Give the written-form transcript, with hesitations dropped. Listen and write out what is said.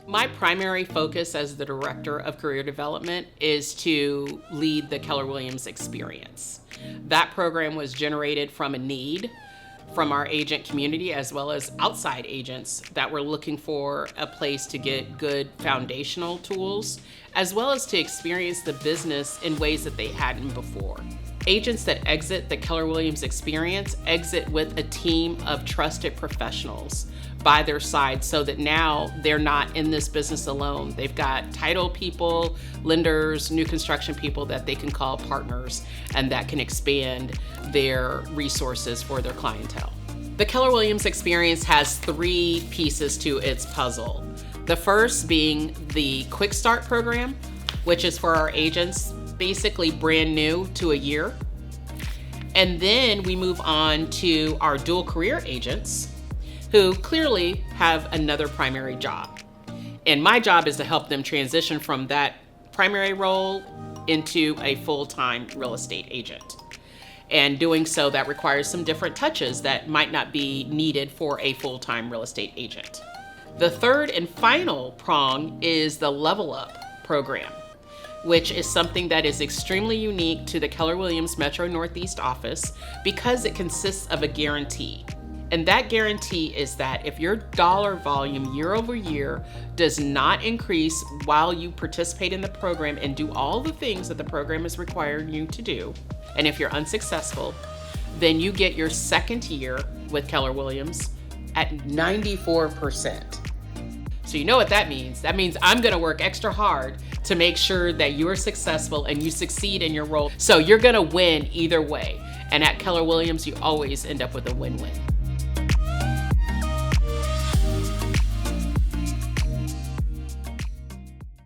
My primary focus as the Director of Career Development is to lead the Keller Williams Experience. That program was generated from a need from our agent community as well as outside agents that were looking for a place to get good foundational tools as well as to experience the business in ways that they hadn't before. Agents that exit the Keller Williams Experience exit with a team of trusted professionals by their side so that now they're not in this business alone. They've got title people, lenders, new construction people that they can call partners and that can expand their resources for their clientele. The Keller Williams Experience has 3 pieces to its puzzle. The first being the Quick Start program, which is for our agents basically brand new to a year. And then we move on to our dual career agents who clearly have another primary job. And my job is to help them transition from that primary role into a full-time real estate agent. And doing so, that requires some different touches that might not be needed for a full-time real estate agent. The third and final prong is the Level Up program, which is something that is extremely unique to the Keller Williams Metro Northeast office because it consists of a guarantee. And that guarantee is that if your dollar volume year over year does not increase while you participate in the program and do all the things that the program is requiring you to do, and if you're unsuccessful, then you get your second year with Keller Williams at 94%. So you know what that means. That means I'm gonna work extra hard to make sure that you're successful and you succeed in your role. So you're gonna win either way. And at Keller Williams, you always end up with a win-win.